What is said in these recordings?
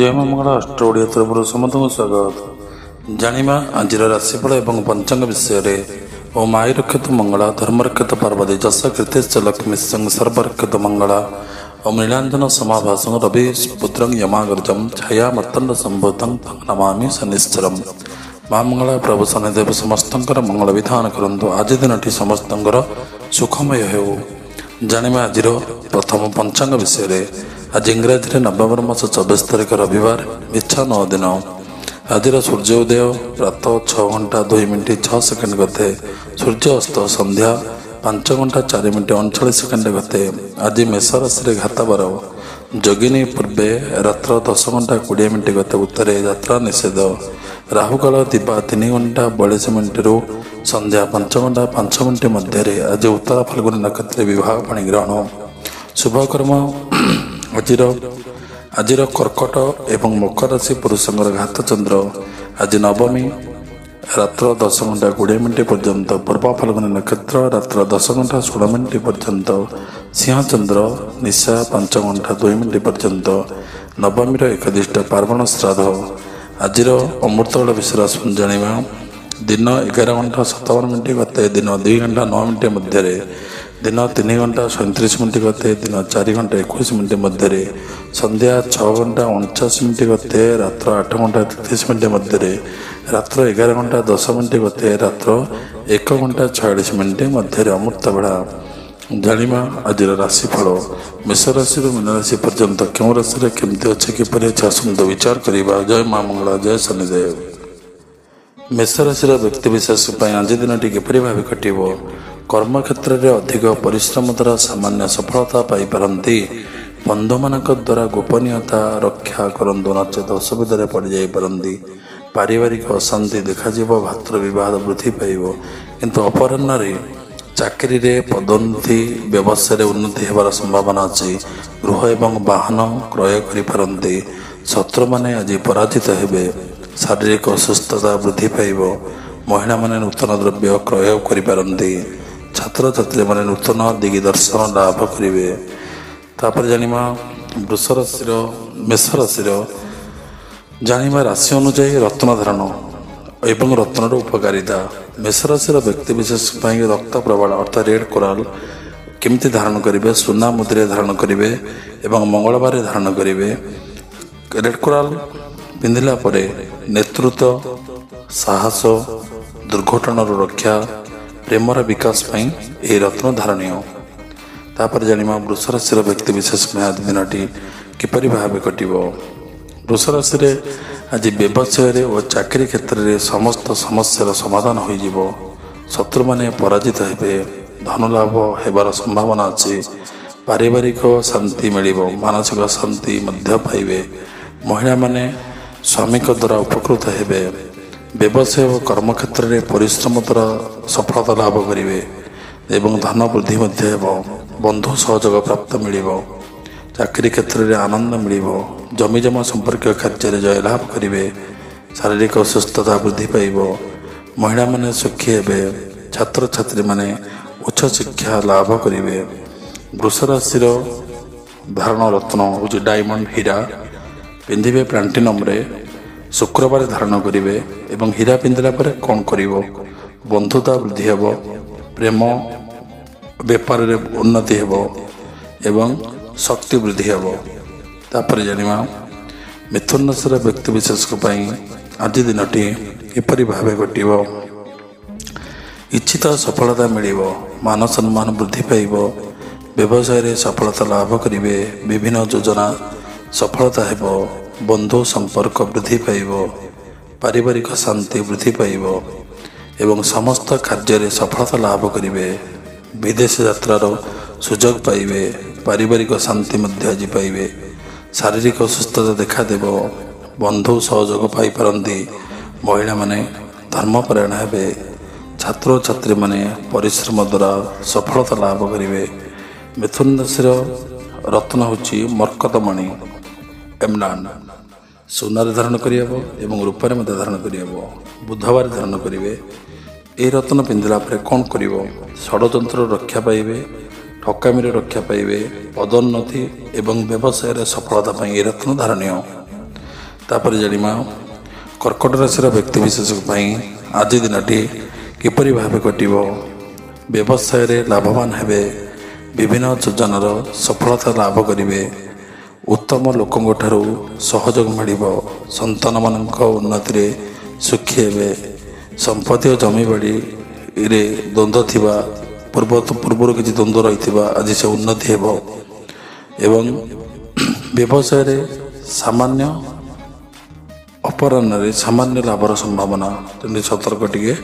जय मां मंगला अष्ट ओडिया तरफ समस्त स्वागत। जानिमा आजिर राशिफल एवं पंचांग विषय रे। ओम आयुरक्षत मंगला धर्मरक्षत पार्वती जस कृतेश्च लक्ष्मी संग सर्वरक्षत मंगला। ओम नीलांजन समाभासं रवि पुत्रं यमाग्रजं छाया मर्तंड संभूतं नमामि शनिश्चरम्। मां मंगला प्रभु शनिदेव समस्तंकर मंगल विधान करंतु। आज दिनटी समस्तंकर सुखमय हेउ। जानिमा आजिर प्रथम पंचांग विषय रे। आज इंग्राजी नवेम्बर मास 24 तारिख रविवार इच्छा 9 दिन। आज सूर्योदय प्रातः 6:02:06 गते। सूर्य अस्त संध्या 5:04:39 गते। आज मेष राशि घात बार जोगिनी पूर्वे रात्र 10:20 गते उत्तरे यात्रा निषेध। राहुकाल दिवा 3:42 रु संध्या 5:05 मध्य। आज उत्तर फाल्गुनी नक्षत्र विवाह पाणिग्रहण शुभकर्म। आजिर कर्कट एवं मकर राशि पुरुषंकर घात चंद्र। आज नवमी रात्र 10:20 पर्यंत। पूर्व फाल्गुनी नक्षत्र रात्र 10:16 पर्यंत। सिंह चंद्र निशा 5:02 पर्यंत। नवमी एकदिष्ट पार्वण श्राद्ध। आजिर अमृतबल विषय जानिबा। दिन 11:57 गते। दिन 2:09 मध्य। दिन 3:37 गते। दिन 4:21 मध्य। संध्या 6:49 गते। रात्र 8:33 मध्य। रात्र 11:10 गते। रात्र 1:46 मध्य अमृत बेड़ा। जानिमा आज राशिफल। मेष राशि मीन राशि पर्यंत क्यों राशि केमती अच्छे किपर अच्छे आसतु विचार करवा। जय मां मंगला जय शनिदेव। मेष राशि व्यक्तिशेष आज दिन किपर भाव कटव। कर्मक्षेत्र में अधिक परिश्रम द्वारा सामान्य सफलता पाइपारती। बंधु मान द्वारा गोपनीयता रक्षा करूँ नचेत असुविधा पड़ जाती। पारिवारिक अशांति देखा भातृ विवाद वृद्धि पाइब। किंतु अपराह्न चाकरी रे पदोन्नति व्यवसाय उन्नति होवार संभावना अच्छी। गृह एवं वाहन क्रय करिपारंती। शत्रु माने आज पराजित हेबे। शारीरिक असुस्थता वृद्धि पाइब। महिला माने नूतन द्रव्य क्रय करिपारंती। छात्र छात्री माने नूतन दिग्दर्शन लाभ करेंगे। तापर जानिमा वृष राशि मेष राशि जानिमा राशि अनुजाई रत्न धारण एवं रत्नर उपकारिता। मेष राशि व्यक्ति विशेष रक्त प्रबल अर्थात रेड कोराल केमती धारण करेंगे। सुना मुद्रे धारण करेंगे एवं मंगलवार धारण करेंगे। रेड कोराल पिंधिला परे नेतृत्व साहस दुर्घटना रक्षा प्रेमर विकास ये रत्न धारणीय। तापर जानिमा वृष राशि व्यक्ति विशेष आज दिनटी किपरि भाव कटव। वृष राशि आज व्यवसाय और चाकरी क्षेत्र में समस्त समस्यार समाधान हो। शत्रु माने पराजित हेबे। धन लाभ होबार संभावना अच्छी। पारिवारिक शांति मिल मानसिक शांति मध्य पाइबे। महिला माने स्वामी द्वारा उपकृत हेबे। व्यवसाय और कर्मक्षेत्र में परिश्रम द्वारा सफलता लाभ करेंगे एवं धन वृद्धि बंधु सहयोग प्राप्त मिल। चाकरी क्षेत्र में आनंद मिल। जमीजमा संपर्क कार्य जय लाभ करेंगे। शारीरिक सुस्थता वृद्धि पाइब। महिला माने सुखी हेबे। छात्र छात्री माने उच्च शिक्षा लाभ करेंगे। वृष राशि धारण रत्न हूँ डायमंड हीरा पिंधिबे प्लाटिनम रे। शुक्रवार धारण करेंगे एवं हीरा पिंधिला पर कौन कर बंधुता वृद्धि हेब। प्रेम बेपार उन्नति हेब एवं शक्ति वृद्धि हेब। तापर जानिमा मिथुन राशि व्यक्ति विशेष आज दिनटी किपरि भाव कटव। इच्छित सफलता मिल। मान सम्मान वृद्धि पाइब। व्यवसाय सफलता लाभ करेंगे। विभिन्न योजना सफलता हेब। बंधु संपर्क वृद्धि पाइब। पारिवारिक शांति वृद्धि पाइब एवं समस्त कार्य सफलता लाभ करेंगे। विदेश यात्रार सुजोग पाइबे। पारिवारिक शांति मध्य पाइबे। शारीरिक असुस्थता देखादेव। बंधु सहयोग पाइपारती। महिला माने धर्मपरायण हेबे। छात्र छात्री माने परिश्रम द्वारा सफलता लाभ करेंगे। मिथुन राशि रत्न हूँ मरकतमणि एमलान। सुनार धारण करहब एवं रूपार धारण करहब। बुधवार धारण करेंगे। ये रत्न पिंधिला कौन कर षड्यंत्र रक्षा पाइबे। ठकामी रक्षा पाइबे। पदोन्नति एवं व्यवसाय सफलता ये रत्न धारणीय। ତାପରେ ଜାଣିବା କର୍କଟ ରାଶିର ବ୍ୟକ୍ତିବିଶେଷଙ୍କ ପାଇଁ ଆଜି ଦିନଟି କିପରି ଭାବେ କଟିବ। ବ୍ୟବସାୟରେ ଲାଭବାନ ହେବେ। ବିଭିନ୍ନ ଯୋଜନାର ସଫଳତା ଲାଭ କରିବେ। ଉତ୍ତମ ଲୋକଙ୍କ ଠାରୁ ସହଯୋଗ ମିଳିବ। ସନ୍ତାନମାନଙ୍କ ଉନ୍ନତିରେ ସୁଖୀ ହେବେ। ସମ୍ପତ୍ତି ଓ ଜମିବାଡ଼ିରେ ଦ୍ୱନ୍ଦ୍ୱ ଥିବା ପୂର୍ବରୁ କିଛି ଦ୍ୱନ୍ଦ୍ୱ ରହିଥିବା ଆଜି ସେ ଉନ୍ନତି ହେବ ଏବଂ ବ୍ୟବସାୟରେ ସାମାନ୍ୟ ଅପରାହ୍ନରେ ସାମାନ୍ୟ ଲାଭର ସମ୍ଭାବନା, ତେଣୁ ସତର୍କ ଟିକେ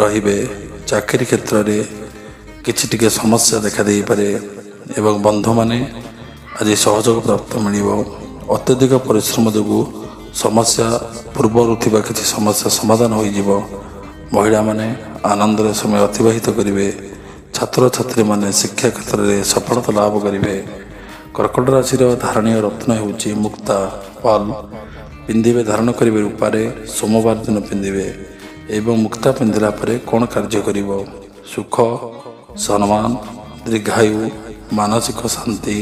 ରହିବେ। ଚାକିରି କ୍ଷେତ୍ରରେ କିଛି ଟିକେ ସମସ୍ୟା ଦେଖାଦେଇପାରେ ଏବଂ ବନ୍ଧୁମାନେ ଆଜି ସହଯୋଗ ପ୍ରାପ୍ତ ମିଳିବ। ଅତ୍ୟଧିକ ପରିଶ୍ରମ ଯୋଗୁଁ ସମସ୍ୟା ପୂର୍ବରୁ ଥିବା କିଛି ସମସ୍ୟା ସମାଧାନ ହୋଇଯିବ। ମହିଳାମାନେ ଆନନ୍ଦରେ ସମୟ ଅତିବାହିତ କରିବେ। ଛାତ୍ରଛାତ୍ରୀମାନେ ଶିକ୍ଷା କ୍ଷେତ୍ରରେ ସଫଳତା ଲାଭ କରିବେ। କର୍କଟ ରାଶିର ଧାରଣୀୟ ରତ୍ନ ହେଉଛି ମୁକ୍ତା ପଲ୍ ପିନ୍ଧିବେ। ଧାରଣ କରିବେ ରୂପାରେ ସୋମବାର ଦିନ ପିନ୍ଧିବେ ଏବଂ ମୁକ୍ତା ପିନ୍ଧିଲା ପରେ କ'ଣ କାର୍ଯ୍ୟ କରିବ? ସୁଖ, ସମ୍ମାନ, ଦୀର୍ଘାୟୁ, ମାନସିକ ଶାନ୍ତି,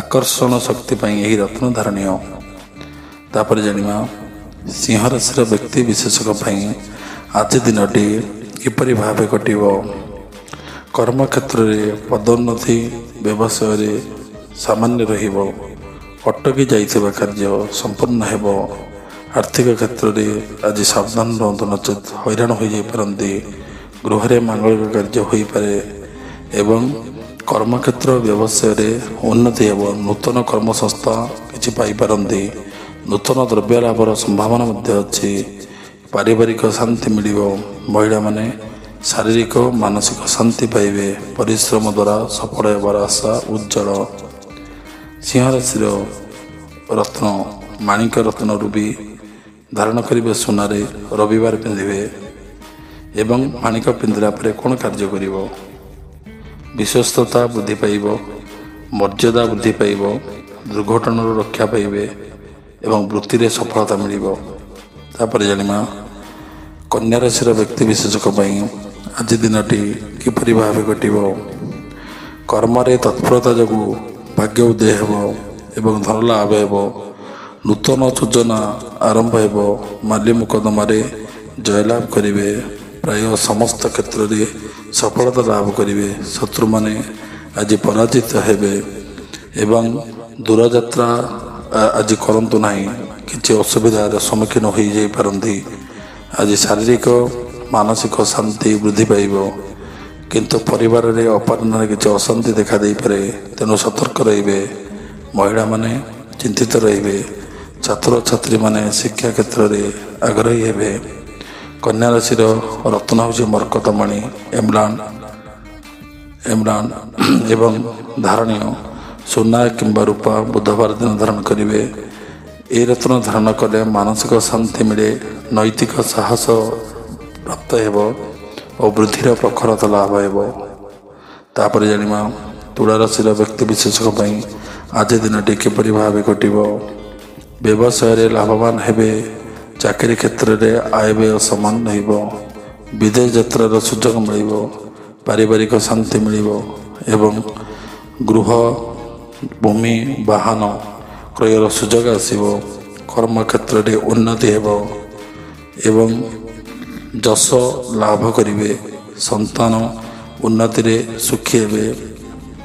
ଆକର୍ଷଣ ଶକ୍ତି ପାଇଁ ଏହି ରତ୍ନ ଧାରଣୀୟ। ତାପରେ ଜାଣିବା ସିଂହ ରାଶିର ବ୍ୟକ୍ତି ବିଶେଷଙ୍କ ପାଇଁ ଆଜି ଦିନଟି କିପରି ଭାବେ କଟିବ। କର୍ମକ୍ଷେତ୍ରରେ ପଦୋନ୍ନତି, ବ୍ୟବସାୟରେ ସାମାନ୍ୟ ରହିବ। ଅଟକି ଯାଇଥିବା କାର୍ଯ୍ୟ ସମ୍ପୂର୍ଣ୍ଣ ହେବ। ଆର୍ଥିକ କ୍ଷେତ୍ରରେ ଆଜି ସାବଧାନ ରୁହନ୍ତୁ, ନଚେତ୍ ହଇରାଣ ହୋଇଯାଇପାରନ୍ତି। ଗୃହରେ ମାଙ୍ଗଳିକ କାର୍ଯ୍ୟ ହୋଇପାରେ ଏବଂ କର୍ମକ୍ଷେତ୍ର ବ୍ୟବସାୟରେ ଉନ୍ନତି ହେବ। ନୂତନ କର୍ମସଂସ୍ଥା କିଛି ପାଇପାରନ୍ତି। ନୂତନ ଦ୍ରବ୍ୟ ଲାଭର ସମ୍ଭାବନା ମଧ୍ୟ ଅଛି। ପାରିବାରିକ ଶାନ୍ତି ମିଳିବ। ମହିଳାମାନେ ଶାରୀରିକ ମାନସିକ ଶାନ୍ତି ପାଇବେ। ପରିଶ୍ରମ ଦ୍ୱାରା ସଫଳ ହେବାର ଆଶା ଉଜ୍ଜଳ। ସିଂହ ରାଶିର ରତ୍ନ ମାଣିକ ରତ୍ନ ରୁବି ଧାରଣ କରିବେ ସୁନାରେ ରବିବାର ପିନ୍ଧିବେ ଏବଂ ମାଣିକ ପିନ୍ଧିଲା ପରେ କ'ଣ କାର୍ଯ୍ୟ କରିବ? ବିଶ୍ୱସ୍ତତା ବୃଦ୍ଧି ପାଇବ। ମର୍ଯ୍ୟାଦା ବୃଦ୍ଧି ପାଇବ। ଦୁର୍ଘଟଣାରୁ ରକ୍ଷା ପାଇବେ ଏବଂ ବୃତ୍ତିରେ ସଫଳତା ମିଳିବ। ତାପରେ ଜାଣିବା କନ୍ୟା ରାଶିର ବ୍ୟକ୍ତିବିଶେଷଙ୍କ ପାଇଁ ଆଜି ଦିନଟି କିପରି ଭାବେ କଟିବ। କର୍ମରେ ତତ୍ପରତା ଯୋଗୁଁ ଭାଗ୍ୟ ଉଦୟ ହେବ ଏବଂ ଧନ ଲାଭ ହେବ। ନୂତନ ଯୋଜନା ଆରମ୍ଭ ହେବ। ମାଲ୍ୟ ମୋକଦ୍ଦମାରେ ଜୟଲାଭ କରିବେ। ପ୍ରାୟ ସମସ୍ତ କ୍ଷେତ୍ରରେ ସଫଳତା ଲାଭ କରିବେ। ଶତ୍ରୁମାନେ ଆଜି ପରାଜିତ ହେବେ ଏବଂ ଦୂରଯାତ୍ରା ଆଜି କରନ୍ତୁ ନାହିଁ। କିଛି ଅସୁବିଧାର ସମ୍ମୁଖୀନ ହୋଇଯାଇପାରନ୍ତି। ଆଜି ଶାରୀରିକ ମାନସିକ ଶାନ୍ତି ବୃଦ୍ଧି ପାଇବ, କିନ୍ତୁ ପରିବାରରେ ଅପରାହ୍ନରେ କିଛି ଅଶାନ୍ତି ଦେଖାଦେଇପାରେ, ତେଣୁ ସତର୍କ ରହିବେ। ମହିଳାମାନେ ଚିନ୍ତିତ ରହିବେ। ଛାତ୍ରଛାତ୍ରୀମାନେ ଶିକ୍ଷା କ୍ଷେତ୍ରରେ ଆଗ୍ରହୀ ହେବେ। କନ୍ୟା ରାଶିର ରତ୍ନ ହେଉଛି ମରକତମଣି ଏମରାଲ୍ଡ ଏବଂ ଧାରଣୀୟ ସୁନା କିମ୍ବା ରୂପା ବୁଧବାର ଦିନ ଧାରଣ କରିବେ। ଏହି ରତ୍ନ ଧାରଣ କଲେ ମାନସିକ ଶାନ୍ତି ମିଳେ, ନୈତିକ ସାହସ ପ୍ରାପ୍ତ ହେବ ଓ ବୃଦ୍ଧିର ପ୍ରଖରତା ଲାଭ ହେବ। ତାପରେ ଜାଣିବା ତୁଳା ରାଶିର ବ୍ୟକ୍ତିବିଶେଷଙ୍କ ପାଇଁ ଆଜି ଦିନଟି କିପରି ଭାବେ କଟିବ। ବ୍ୟବସାୟରେ ଲାଭବାନ ହେବେ। ଚାକିରି କ୍ଷେତ୍ରରେ ଆୟବ୍ୟୟ ସମାନ ରହିବ। ବିଦେଶ ଯାତ୍ରାର ସୁଯୋଗ ମିଳିବ। ପାରିବାରିକ ଶାନ୍ତି ମିଳିବ ଏବଂ ଗୃହ, ଭୂମି, ବାହନ କ୍ରୟର ସୁଯୋଗ ଆସିବ। କର୍ମକ୍ଷେତ୍ରରେ ଉନ୍ନତି ହେବ ଏବଂ ଯଶ ଲାଭ କରିବେ। ସନ୍ତାନ ଉନ୍ନତିରେ ସୁଖୀ ହେବେ।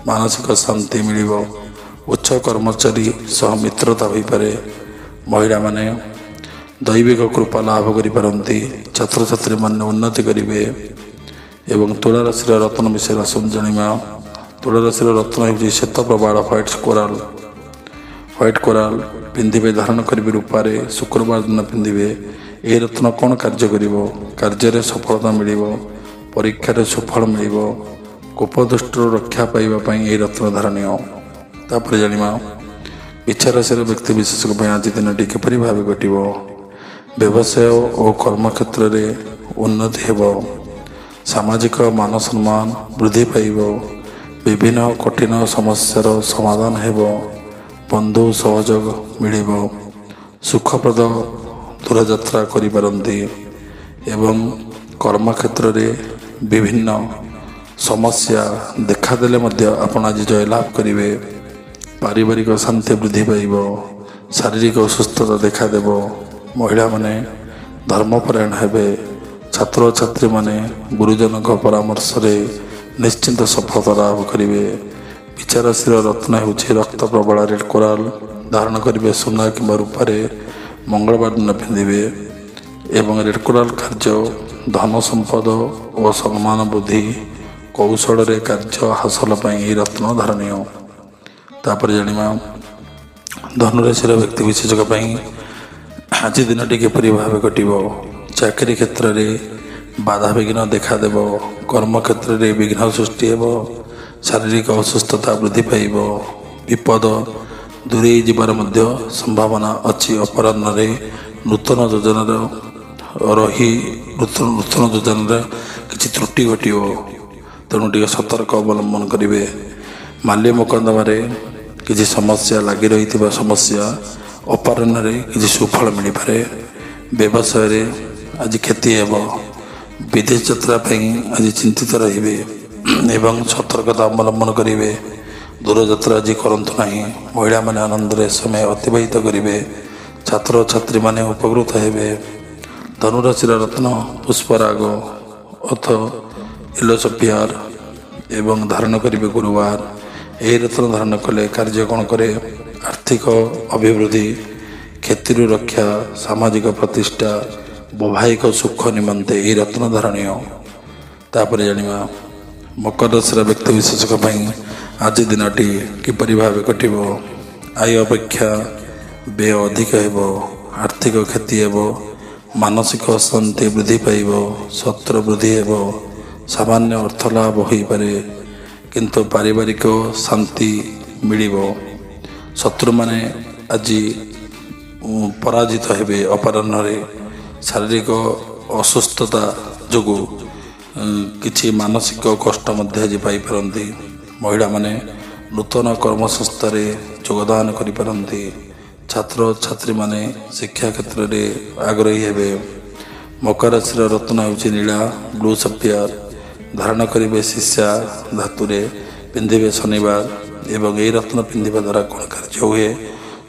ମାନସିକ ଶାନ୍ତି ମିଳିବ। ଉଚ୍ଚ କର୍ମଚାରୀ ସହ ମିତ୍ରତା ହୋଇପାରେ। ମହିଳାମାନେ ଦୈବିକ କୃପା ଲାଭ କରିପାରନ୍ତି। ଛାତ୍ରଛାତ୍ରୀମାନେ ଉନ୍ନତି କରିବେ ଏବଂ ତୁଳା ରାଶିର ରତ୍ନ ବିଷୟରେ ଆସନ୍ତୁ ଜାଣିବା। ତୁଳା ରାଶିର ରତ୍ନ ହେଉଛି ଶ୍ଵେତ ପ୍ରବାଳ ହ୍ୱାଇଟ୍ କୋରାଲ ପିନ୍ଧିବେ। ଧାରଣ କରିବେ ରୂପାରେ ଶୁକ୍ରବାର ଦିନ ପିନ୍ଧିବେ। ଏହି ରତ୍ନ କ'ଣ କାର୍ଯ୍ୟ କରିବ? କାର୍ଯ୍ୟରେ ସଫଳତା ମିଳିବ। ପରୀକ୍ଷାରେ ସୁଫଳ ମିଳିବ। କୋପଦୃଷ୍ଟିରୁ ରକ୍ଷା ପାଇବା ପାଇଁ ଏହି ରତ୍ନ ଧାରଣୀୟ। ତାପରେ ଜାଣିବା ବିଛା ରାଶିର ବ୍ୟକ୍ତିବିଶେଷଙ୍କ ପାଇଁ ଆଜି ଦିନଟି କିପରି ଭାବେ କଟିବ। ବ୍ୟବସାୟ ଓ କର୍ମକ୍ଷେତ୍ରରେ ଉନ୍ନତି ହେବ। ସାମାଜିକ ମାନ ସମ୍ମାନ ବୃଦ୍ଧି ପାଇବ। ବିଭିନ୍ନ କଠିନ ସମସ୍ୟାର ସମାଧାନ ହେବ। ବନ୍ଧୁ ସହଯୋଗ ମିଳିବ। ସୁଖପ୍ରଦ ଦୂରଯାତ୍ରା କରିପାରନ୍ତି ଏବଂ କର୍ମକ୍ଷେତ୍ରରେ ବିଭିନ୍ନ ସମସ୍ୟା ଦେଖାଦେଲେ ମଧ୍ୟ ଆପଣ ଆଜି ଜୟଲାଭ କରିବେ। ପାରିବାରିକ ଶାନ୍ତି ବୃଦ୍ଧି ପାଇବ। ଶାରୀରିକ ଅସୁସ୍ଥତା ଦେଖାଦେବ। ମହିଳାମାନେ ଧର୍ମପରାୟଣ ହେବେ। ଛାତ୍ରଛାତ୍ରୀମାନେ ଗୁରୁଜନଙ୍କ ପରାମର୍ଶରେ ନିଶ୍ଚିନ୍ତ ସଫଳତା ଲାଭ କରିବେ। ବିଚାରଶୀଳ ରତ୍ନ ହେଉଛି ରକ୍ତ ପ୍ରବଳ ରେଡ୍ କୋରାଲ। ଧାରଣ କରିବେ ସୁନା କିମ୍ବା ରୂପାରେ ମଙ୍ଗଳବାର ଦିନ ପିନ୍ଧିବେ ଏବଂ ରେଡ୍ କୋରାଲ କାର୍ଯ୍ୟ ଧନ ସମ୍ପଦ ଓ ସମ୍ମାନ ବୁଦ୍ଧି କୌଶଳରେ କାର୍ଯ୍ୟ ହାସଲ ପାଇଁ ଏହି ରତ୍ନ ଧାରଣୀୟ। ତାପରେ ଜାଣିବା ଧନୁରାଶିର ବ୍ୟକ୍ତି ବିଶେଷଙ୍କ ପାଇଁ ଆଜି ଦିନଟି କିପରି ଭାବେ କଟିବ। ଚାକିରି କ୍ଷେତ୍ରରେ ବାଧାବିଘ୍ନ ଦେଖାଦେବ। କର୍ମକ୍ଷେତ୍ରରେ ବିଘ୍ନ ସୃଷ୍ଟି ହେବ। ଶାରୀରିକ ଅସୁସ୍ଥତା ବୃଦ୍ଧି ପାଇବ। ବିପଦ ଦୂରେଇ ଯିବାର ମଧ୍ୟ ସମ୍ଭାବନା ଅଛି। ଅପରାହ୍ନରେ ନୂତନ ଯୋଜନାର କିଛି ତ୍ରୁଟି ଘଟିବ, ତେଣୁ ଟିକେ ସତର୍କ ଅବଲମ୍ବନ କରିବେ। ମାଲ୍ୟ ମୋକଦ୍ଦମାରେ କିଛି ସମସ୍ୟା ଲାଗି ରହିଥିବା ସମସ୍ୟା ଅପରାହ୍ନରେ କିଛି ସୁଫଳ ମିଳିପାରେ। ବ୍ୟବସାୟରେ ଆଜି କ୍ଷତି ହେବ। ବିଦେଶ ଯାତ୍ରା ପାଇଁ ଆଜି ଚିନ୍ତିତ ରହିବେ ଏବଂ ସତର୍କତା ଅବଲମ୍ବନ କରିବେ। ଦୂରଯାତ୍ରା ଆଜି କରନ୍ତୁ ନାହିଁ। ମହିଳାମାନେ ଆନନ୍ଦରେ ସମୟ ଅତିବାହିତ କରିବେ। ଛାତ୍ରଛାତ୍ରୀମାନେ ଉପକୃତ ହେବେ। ଧନୁରାଶିର ରତ୍ନ ପୁଷ୍ପରାଗ ଅର୍ଥ ଇଲୋସୋଫିଆର ଏବଂ ଧାରଣ କରିବେ ଗୁରୁବାର। ଏହି ରତ୍ନ ଧାରଣ କଲେ କାର୍ଯ୍ୟ କ'ଣ କରେ? ଆର୍ଥିକ ଅଭିବୃଦ୍ଧି, କ୍ଷତିରୁ ରକ୍ଷା, ସାମାଜିକ ପ୍ରତିଷ୍ଠା, ବୈବାହିକ ସୁଖ ନିମନ୍ତେ ଏହି ରତ୍ନ ଧାରଣୀୟ। ତାପରେ ଜାଣିବା ମକର ରାଶିର ବ୍ୟକ୍ତି ବିଶେଷଙ୍କ ପାଇଁ ଆଜି ଦିନଟି କିପରି ଭାବେ କଟିବ। ଆୟ ଅପେକ୍ଷା ବ୍ୟୟ ଅଧିକ ହେବ। ଆର୍ଥିକ କ୍ଷତି ହେବ। ମାନସିକ ଅଶାନ୍ତି ବୃଦ୍ଧି ପାଇବ। ଶତ୍ରୁ ବୃଦ୍ଧି ହେବ। ସାମାନ୍ୟ ଅର୍ଥ ଲାଭ ହୋଇପାରେ, କିନ୍ତୁ ପାରିବାରିକ ଶାନ୍ତି ମିଳିବ। ଶତ୍ରୁମାନେ ଆଜି ପରାଜିତ ହେବେ। ଅପରାହ୍ନରେ ଶାରୀରିକ ଅସୁସ୍ଥତା ଯୋଗୁଁ କିଛି ମାନସିକ କଷ୍ଟ ମଧ୍ୟ ଆଜି ପାଇପାରନ୍ତି। ମହିଳାମାନେ ନୂତନ କର୍ମସଂସ୍ଥାରେ ଯୋଗଦାନ କରିପାରନ୍ତି। ଛାତ୍ରଛାତ୍ରୀମାନେ ଶିକ୍ଷା କ୍ଷେତ୍ରରେ ଆଗ୍ରହୀ ହେବେ। ମକର ରାଶିର ରତ୍ନ ହେଉଛି ନୀଳା ବ୍ଲୁ ସଫିଆର। ଧାରଣ କରିବେ ଶିଷ୍ୟା ଧାତୁରେ, ପିନ୍ଧିବେ ଶନିବାର ଏବଂ ଏହି ରତ୍ନ ପିନ୍ଧିବା ଦ୍ୱାରା କ'ଣ କାର୍ଯ୍ୟ ହୁଏ?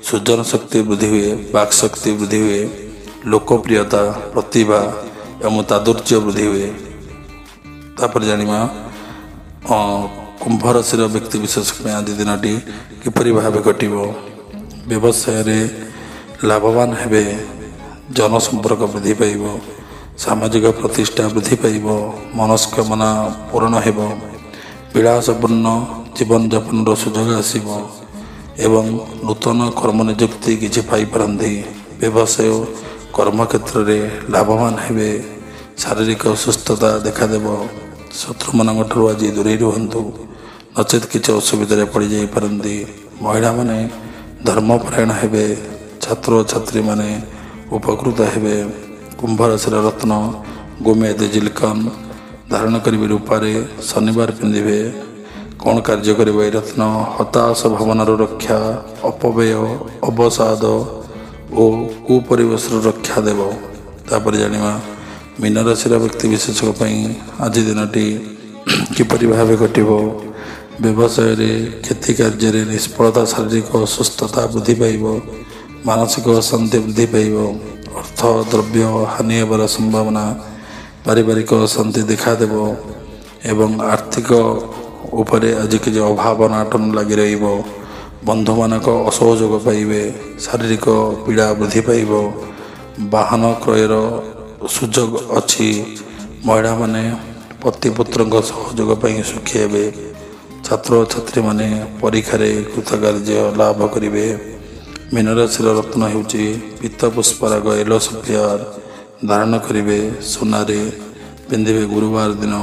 ସୃଜନ ଶକ୍ତି ବୃଦ୍ଧି ହୁଏ, ବାକ୍ ଶକ୍ତି ବୃଦ୍ଧି ହୁଏ, ଲୋକପ୍ରିୟତା, ପ୍ରତିଭା ଏବଂ ତାଦୁର୍ଯ୍ୟ ବୃଦ୍ଧି ହୁଏ। ତାପରେ ଜାଣିବା କୁମ୍ଭ ରାଶିର ବ୍ୟକ୍ତି ବିଶେଷ ପାଇଁ ଆଜି ଦିନଟି କିପରି ଭାବେ କଟିବ। ବ୍ୟବସାୟରେ ଲାଭବାନ ହେବେ। ଜନସମ୍ପର୍କ ବୃଦ୍ଧି ପାଇବ। ସାମାଜିକ ପ୍ରତିଷ୍ଠା ବୃଦ୍ଧି ପାଇବ। ମନସ୍କାମନା ପୂରଣ ହେବ। ବିଳାସପୂର୍ଣ୍ଣ ଜୀବନଯାପନର ସୁଯୋଗ ଆସିବ ଏବଂ ନୂତନ କର୍ମ ନିଯୁକ୍ତି କିଛି ପାଇପାରନ୍ତି। ବ୍ୟବସାୟ କର୍ମକ୍ଷେତ୍ରରେ ଲାଭବାନ ହେବେ। ଶାରୀରିକ ଅସୁସ୍ଥତା ଦେଖାଦେବ। ଶତ୍ରୁମାନଙ୍କଠାରୁ ଆଜି ଦୂରେଇ ରୁହନ୍ତୁ, ନଚେତ୍ କିଛି ଅସୁବିଧାରେ ପଡ଼ିଯାଇପାରନ୍ତି। ମହିଳାମାନେ ଧର୍ମପରାୟଣ ହେବେ। ଛାତ୍ରଛାତ୍ରୀମାନେ ଉପକୃତ ହେବେ। କୁମ୍ଭ ରାଶିର ରତ୍ନ ଗୋମେଦ ଜିଲିକନ୍। ଧାରଣ କରିବେ ରୂପାରେ, ଶନିବାର ପିନ୍ଧିବେ। କ'ଣ କାର୍ଯ୍ୟ କରିବ ଏହି ରତ୍ନ? ହତାଶ ଭାବନାରୁ ରକ୍ଷା, ଅପବ୍ୟୟ, ଅବସାଦ ଓ କୁପରିବେଶରୁ ରକ୍ଷା ଦେବ। ତାପରେ ଜାଣିବା ମୀନ ରାଶିର ବ୍ୟକ୍ତି ବିଶେଷଙ୍କ ପାଇଁ ଆଜି ଦିନଟି କିପରି ଭାବେ କଟିବ। ବ୍ୟବସାୟରେ କ୍ଷତି, କାର୍ଯ୍ୟରେ ନିଷ୍ଫଳତା, ଶାରୀରିକ ଅସୁସ୍ଥତା ବୃଦ୍ଧି ପାଇବ। ମାନସିକ ଅଶାନ୍ତି ବୃଦ୍ଧି ପାଇବ। ଅର୍ଥ ଦ୍ରବ୍ୟ ହାନି ହେବାର ସମ୍ଭାବନା, ପାରିବାରିକ ଅଶାନ୍ତି ଦେଖାଦେବ ଏବଂ ଆର୍ଥିକ ଉପରେ ଆଜି କିଛି ଅଭାବ ଅନାଟନ ଲାଗି ରହିବ। ବନ୍ଧୁମାନଙ୍କ ଅସହଯୋଗ ପାଇବେ। ଶାରୀରିକ ପୀଡ଼ା ବୃଦ୍ଧି ପାଇବ। ବାହନ କ୍ରୟର ସୁଯୋଗ ଅଛି। ମହିଳାମାନେ ପତିପୁତ୍ରଙ୍କ ସହଯୋଗ ପାଇଁ ସୁଖୀ ହେବେ। ଛାତ୍ରଛାତ୍ରୀମାନେ ପରୀକ୍ଷାରେ କୃତକାର୍ଯ୍ୟ ଲାଭ କରିବେ। ମୀନ ରାଶିର ରତ୍ନ ହେଉଛି ପୀତ ପୁଷ୍ପରାଗ ଏଲୋସୋଫିଆର। ଧାରଣ କରିବେ ସୁନାରେ, ପିନ୍ଧିବେ ଗୁରୁବାର ଦିନ।